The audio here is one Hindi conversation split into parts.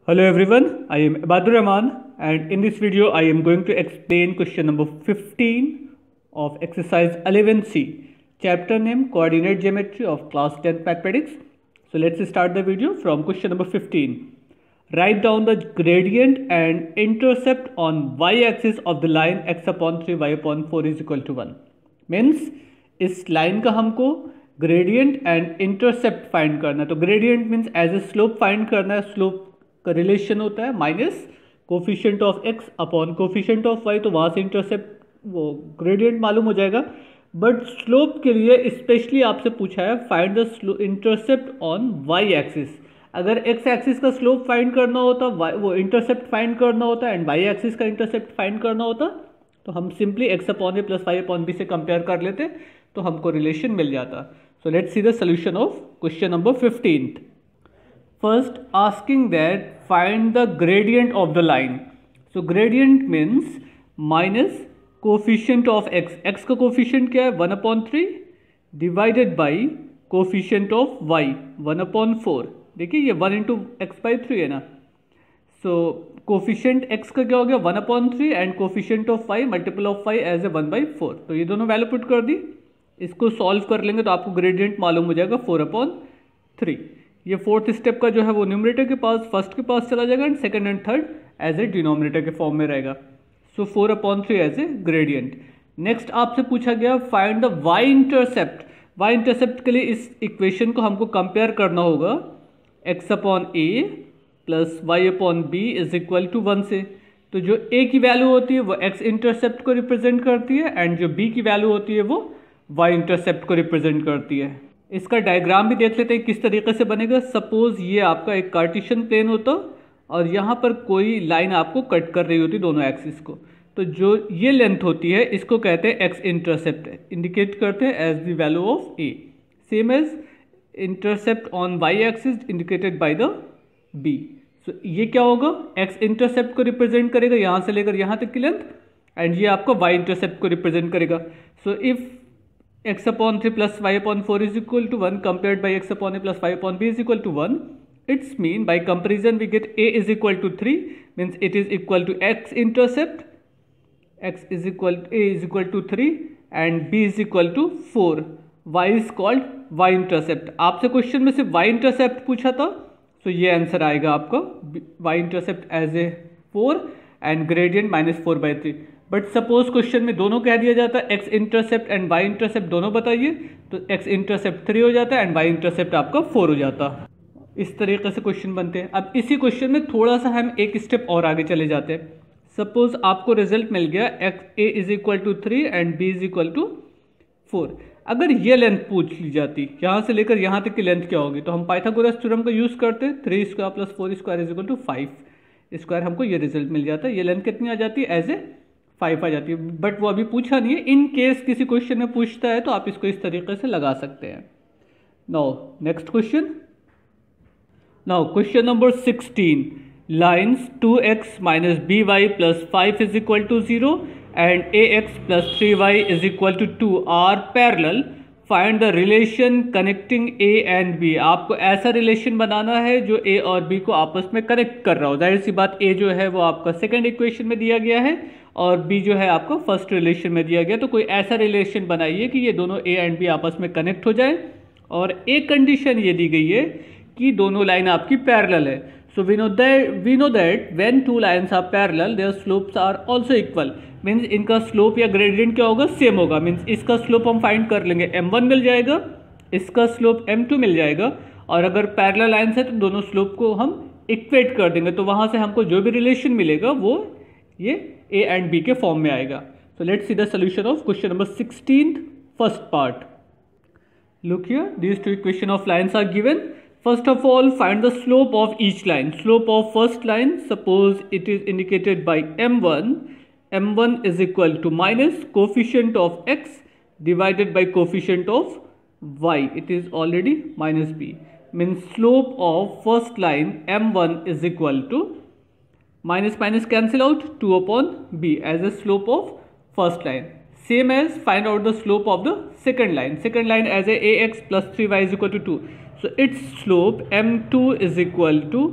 Hello everyone, I am Ibadur Rahman and in this video I am going to explain question number 15 of exercise 11C, chapter name Coordinate Geometry of class 10 Mathematics. So let's start the video from question number 15. Write down the gradient and intercept on y-axis of the line x upon 3 y upon 4 is equal to 1. Means इस लाइन का हमको ग्रेडियंट एंड इंटरसेप्ट फाइंड करना है. तो gradient means as a slope find करना है. स्लोप का रिलेशन होता है minus coefficient of x upon coefficient of y. तो वहाँ से इंटरसेप्ट वो ग्रेडियंट मालूम हो जाएगा. बट स्लोप के लिए स्पेशली आपसे पूछा है find the intercept on Y axis. अगर एक्स एक्सिस का स्लोप फाइंड करना होता, वो इंटरसेप्ट फाइंड करना होता एंड वाई एक्सिस का इंटरसेप्ट फाइंड करना होता, तो हम simply x upon a plus y upon b से कंपेयर कर लेते तो हमको रिलेशन मिल जाता. So let's see the solution of question number 15. First asking that find the gradient of the line. So gradient means minus coefficient of x. x का coefficient क्या है 1/3 divided by coefficient of y 1/4. देखिए ये 1 into x/3 है ना. So coefficient x का क्या हो गया 1/3 and coefficient of y multiple of y as a 1/4. तो ये दोनों वैल्यू पुट कर दी. इसको सॉल्व कर लेंगे तो आपको ग्रेडियंट मालूम हो जाएगा 4/3. ये फोर्थ स्टेप का जो है वो न्यूमरेटर के पास, फर्स्ट के पास चला जाएगा and second and third as a denominator के फॉर्म में रहेगा. So 4/3 as a gradient. Next आपसे पूछा गया find the y intercept. Y intercept के लिए इस इक्वेशन को हमको कंपेयर करना होगा x upon a plus y upon b is equal to 1 से. तो जो a की वैल्यू होती है वो x इंटरसेप्ट को रिप्रेजेंट करती है एंड जो b की वैल्यू होती है वो y इंटरसेप्ट को रिप्रेजेंट करती है. इसका डायग्राम भी देख लेते हैं किस तरीके से बनेगा. सपोज ये आपका एक कार्टेशियन प्लेन होता और यहाँ पर कोई लाइन आपको कट कर रही होती दोनों एक्सिस को. तो जो ये लेंथ होती है इसको कहते हैं एक्स इंटरसेप्ट, इंडिकेट करते हैं as the value of A. Same as intercept on Y axis indicated by the B. So ये क्या होगा एक्स इंटरसेप्ट को रिप्रेजेंट करेगा यहाँ से लेकर यहाँ तक की लेंथ एंड ये आपको वाई इंटरसेप्ट को रिप्रेजेंट करेगा. So if x upon 3 plus y upon 4 is equal to 1 compared by x upon a plus y upon b is equal to 1. It's mean by comparison we get a is equal to 3 means it is equal to x intercept. x is equal a is equal to 3 and b is equal to 4. y is called y intercept. आपसे क्वेश्चन में सिर्फ y intercept पूछा था तो ये आंसर आएगा आपका y intercept as a 4 and gradient minus 4/3. But suppose question में दोनों कह दिया जाता है x intercept and y intercept दोनों बताइए तो एक्स इंटरसेप्ट 3 हो जाता है एंड वाई इंटरसेप्ट आपका 4 हो जाता. इस तरीके से क्वेश्चन बनते हैं. अब इसी क्वेश्चन में थोड़ा सा हम एक स्टेप और आगे चले जाते हैं. सपोज आपको रिजल्ट मिल गया x a is equal to 3 and b is equal to 4. अगर ये लेंथ पूछ ली जाती यहाँ से लेकर यहाँ तक की लेंथ क्या होगी तो हम पाइथागोरस थ्योरम का यूज़ करते 3 square plus 4 square is equal to 5 square. हमको ये रिजल्ट मिल जाता है. ये लेंथ कितनी आ जाती है एज ए 5 आ जाती है. बट वो अभी पूछा नहीं है. इन केस किसी क्वेश्चन में पूछता है तो आप इसको इस तरीके से लगा सकते हैं. Now next question. Now question number 16. Lines 2x minus b y plus 5 is equal to 0 and ax plus 3y is equal to 2 are parallel. Find the relation connecting a and b. आपको ऐसा रिलेशन बनाना है जो a और b को आपस में कनेक्ट कर रहा हो. जाहिर सी बात a जो है वो आपका सेकेंड इक्वेशन में दिया गया है और b जो है आपको फर्स्ट रिलेशन में दिया गया. तो कोई ऐसा रिलेशन बनाइए कि ये दोनों a एंड b आपस में कनेक्ट हो जाए और एक कंडीशन ये दी गई है कि दोनों लाइन आपकी पैरेलल है. So we know that when two lines are parallel their slopes are also equal. Means इनका स्लोप या ग्रेडियंट क्या होगा सेम होगा. मीन्स इसका स्लोप हम फाइंड कर लेंगे m1 मिल जाएगा, इसका स्लोप m2 मिल जाएगा और अगर पैरेलल लाइन्स है तो दोनों स्लोप को हम इक्वेट कर देंगे तो वहाँ से हमको जो भी रिलेशन मिलेगा वो ये a एंड b के फॉर्म में आएगा. So let's see the solution of question number 16 first part. Look here these two equation of lines are given. First of all find the slope of each line. Slope of first line suppose it is indicated by m1. m1 is equal to minus coefficient of x divided by coefficient of y. It is already minus b. Means slope of first line m1 is equal to minus minus cancel out 2 upon b as a slope of first line. Same as find out the slope of the second line. Second line as a ax plus 3y is equal to 2. So its slope m2 is equal to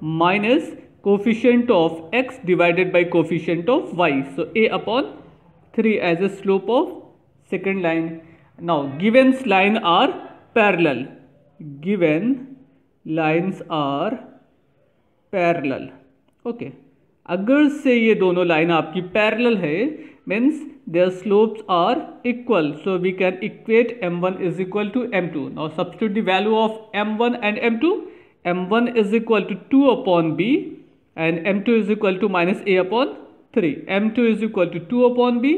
minus coefficient of x divided by coefficient of y. So a upon 3 as a slope of second line. Now given lines are parallel. Given lines are parallel. Okay. अगर से ये दोनों लाइन आपकी पैरेलल है means their slopes are equal, so we can equate m1 is equal to m2. Now substitute the value of m1 and m2. m1 is equal to 2 upon b and m2 is equal to minus a upon 3. m2 is equal to 2 upon b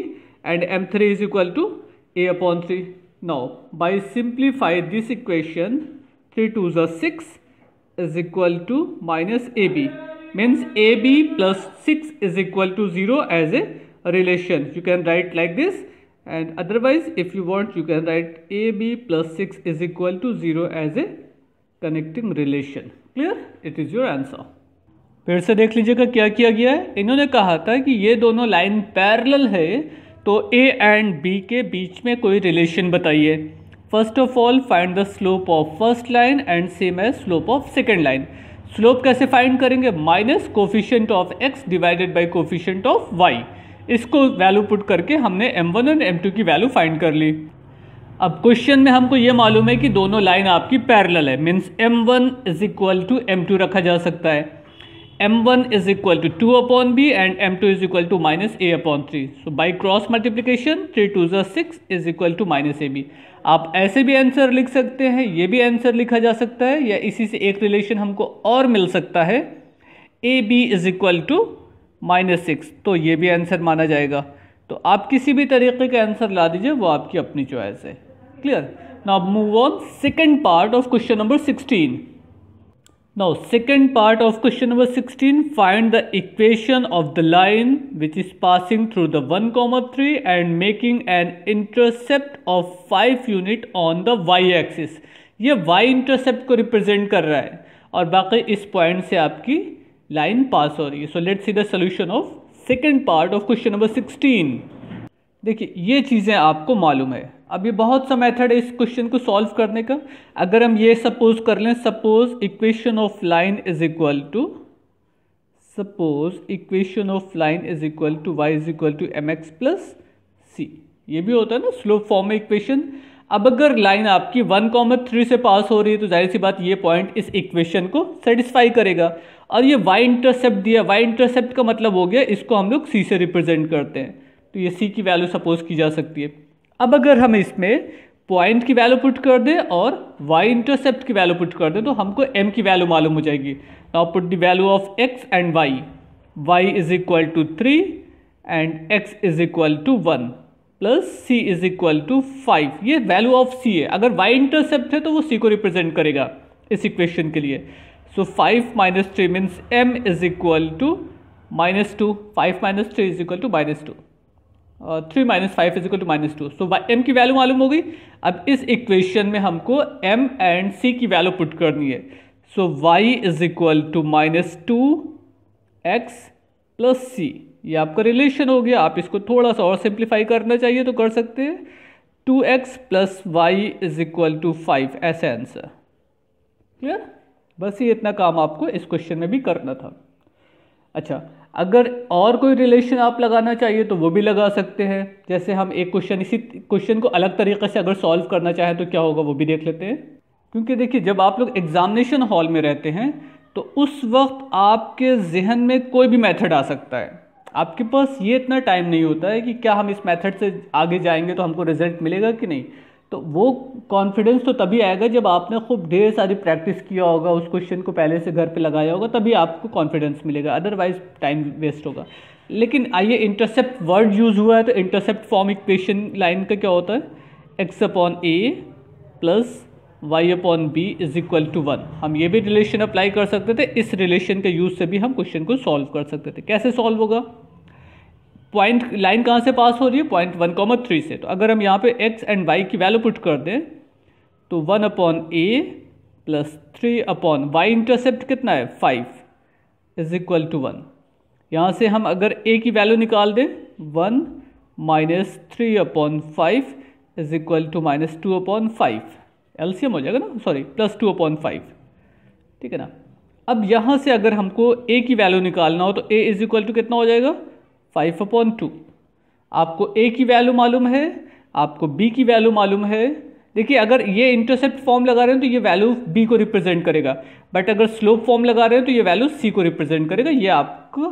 and m3 is equal to a upon 3. Now by simplify this equation, 3 2s are 6 is equal to minus ab, means ab plus 6 is equal to 0 as a relation. You can write like this, and otherwise if you want you can write ab plus 6 is equal to 0 as a connecting relation. Clear? It is your answer. फिर से देख लीजिएगा क्या किया गया है. इन्होंने कहा था कि ये दोनों लाइन पैरेलल है तो a एंड b के बीच में कोई रिलेशन बताइए. First of all find the slope of first line and same as slope of second line. Slope कैसे फाइंड करेंगे? Minus coefficient of x divided by coefficient of y. इसको वैल्यू पुट करके हमने m1 और m2 की वैल्यू फाइंड कर ली. अब क्वेश्चन में हमको ये मालूम है कि दोनों लाइन आपकी पैरेलल है, means m1 is equal to m2 रखा जा सकता है. m1 is equal to 2 upon b and m2 is equal to minus a upon 3. So by cross multiplication 3 2s are 6 is equal to minus ab. आप ऐसे भी आंसर लिख सकते हैं, ये भी आंसर लिखा जा सकता है, या इसी से एक रिलेशन हमको और मिल सकता है ab is equal to minus 6, तो ये भी आंसर माना जाएगा. तो आप किसी भी तरीके का आंसर ला दीजिए, वो आपकी अपनी चॉइस है. Clear? Now move on second part of question number 16. Now second part of question number 16, find the equation of the line which is passing through the 1,3 and making an intercept of 5 unit on the y-axis. ये y intercept को represent कर रहा है और बाकी इस पॉइंट से आपकी लाइन पास हो रही है. So let's see the solution of second part of question number 16. देखिए ये चीज़ें आपको मालूम है. अब ये बहुत सा मेथड है इस क्वेश्चन को सॉल्व करने का. अगर हम ये सपोज कर लें, suppose equation of line is equal to y is equal to mx plus c. ये भी होता है ना स्लोप फॉर्म में इक्वेशन. अब अगर लाइन आपकी 1,3 से पास हो रही है तो जाहिर सी बात ये पॉइंट इस इक्वेशन को सेटिस्फाई करेगा. और ये y इंटरसेप्ट दिया, y इंटरसेप्ट का मतलब हो गया इसको हम लोग c से रिप्रेजेंट करते हैं, तो ये c की वैल्यू सपोज की जा सकती है. अब अगर हम इसमें पॉइंट की वैल्यू पुट कर दें और y इंटरसेप्ट की वैल्यू पुट कर दें तो हमको m की वैल्यू मालूम हो जाएगी. Now put the value of x and y is equal to 3 and x is equal to 1 plus c is equal to 5. ये वैल्यू ऑफ c है. अगर y इंटरसेप्ट है तो वो c को रिप्रेजेंट करेगा इस इक्वेशन के लिए. So 5 minus 3 means m is equal to minus 2. 5 minus 3 is equal to minus 2. 3 minus 5 is equal to minus 2. So m की वैल्यू मालूम हो गई. अब इस इक्वेशन में हमको m एंड c की वैल्यू पुट करनी है. So y is equal to minus 2x plus c. ये आपका रिलेशन हो गया. आप इसको थोड़ा सा और सिंप्लीफाई करना चाहिए तो कर सकते हैं. 2x plus y is equal to 5, ऐसे आंसर. क्लियर? बस ये इतना काम आपको इस क्वेश्चन में भी करना था. अच्छा, अगर और कोई रिलेशन आप लगाना चाहिए तो वो भी लगा सकते हैं. जैसे हम एक क्वेश्चन, इसी क्वेश्चन को अलग तरीके से अगर सॉल्व करना चाहें तो क्या होगा वो भी देख लेते हैं. क्योंकि देखिए जब आप लोग एग्जामिनेशन हॉल में रहते हैं तो उस वक्त आपके जहन में कोई भी मेथड आ सकता है. आपके पास ये इतना टाइम नहीं होता है कि क्या हम इस मेथड से आगे जाएंगे तो हमको रिजल्ट मिलेगा कि नहीं. तो वो कॉन्फिडेंस तो तभी आएगा जब आपने खूब ढेर सारी प्रैक्टिस किया होगा, उस क्वेश्चन को पहले से घर पे लगाया होगा, तभी आपको कॉन्फिडेंस मिलेगा. अदरवाइज टाइम वेस्ट होगा. लेकिन आइए, इंटरसेप्ट वर्ड यूज़ हुआ है तो इंटरसेप्ट फॉर्म इक्वेशन लाइन का क्या होता है? x upon a plus y upon b is equal to 1. हम ये भी रिलेशन अप्लाई कर सकते थे. इस रिलेशन के यूज़ से भी हम क्वेश्चन को सॉल्व कर सकते थे. कैसे सॉल्व होगा? पॉइंट लाइन कहाँ से पास हो रही है? पॉइंट 1,3 से. तो अगर हम यहाँ पे x एंड y की वैल्यू पुट कर दें तो 1 upon a plus 3 upon y intercept कितना है? 5 इज इक्वल टू 1. यहाँ से हम अगर a की वैल्यू निकाल दें 1 minus 3 upon 5 is equal to minus 2 upon 5. LCM हो जाएगा ना, सॉरी प्लस 2 अपॉन 5. ठीक है ना. अब यहाँ से अगर हमको a की वैल्यू निकालना हो तो a इज इक्वल टू कितना हो जाएगा 5/2। आपको a की वैल्यू मालूम है, आपको b की वैल्यू मालूम है। देखिए अगर ये इंटरसेप्ट फॉर्म लगा रहे हैं तो ये वैल्यू b को रिप्रेजेंट करेगा, बट अगर स्लोप फॉर्म लगा रहे हैं तो ये वैल्यू c को रिप्रेजेंट करेगा। ये आपको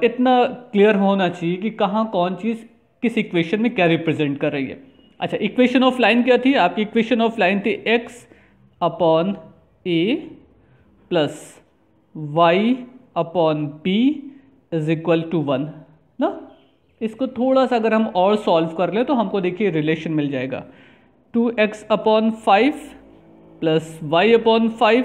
इतना क्लियर होना चाहिए कि कहाँ कौन चीज़ किस इक्वेशन में क्या रिप्रेजेंट कर रही है। अच्छा, इक्वेशन ऑफ लाइन क्या थी आपकी? इक्वेशन ऑफ लाइन थी x/a plus y/b is equal to 1 ना। इसको थोड़ा सा अगर हम और सॉल्व कर लें तो हमको देखिए रिलेशन मिल जाएगा 2x/5 plus y/5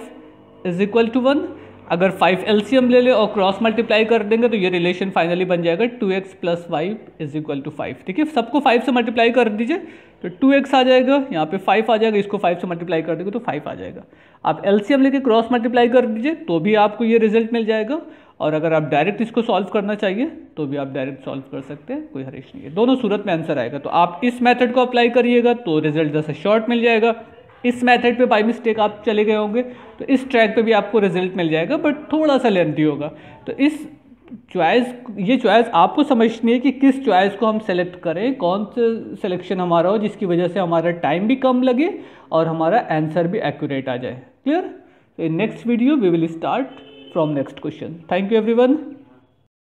is equal to 1। अगर 5 एलसीएम ले ले और क्रॉस मल्टीप्लाई कर देंगे तो ये रिलेशन फाइनली बन जाएगा 2x plus 5 is equal to 5। ठीक है, सबको 5 से मल्टीप्लाई कर दीजिए तो 2x आ जाएगा, यहाँ पे 5 आ जाएगा, इसको 5 से मल्टीप्लाई कर देंगे तो 5 आ जाएगा। आप एलसीएम लेके क्रॉस मल्टीप्लाई कर दीजिए तो भी आपको ये रिजल्ट मिल जाएगा, और अगर आप डायरेक्ट इसको सॉल्व करना चाहिए तो भी आप डायरेक्ट सॉल्व कर सकते हैं, कोई हरीश नहीं है। दोनों सूरत में आंसर आएगा। तो आप इस मेथड को अप्लाई करिएगा तो रिजल्ट जैसे शॉर्ट मिल जाएगा। इस मेथड पे बाय मिस्टेक आप चले गए होंगे तो इस ट्रैक पे भी आपको रिजल्ट मिल जाएगा, बट थोड़ा सा लेंथी होगा। तो इस ये चॉइस आपको समझनी है कि किस चॉइस को हम सेलेक्ट करें, कौन सा सिलेक्शन हमारा हो जिसकी वजह से हमारा टाइम भी कम लगे और हमारा आंसर भी एक्यूरेट आ जाए। क्लियर? तो in next video we will start from next question. Thank you everyone.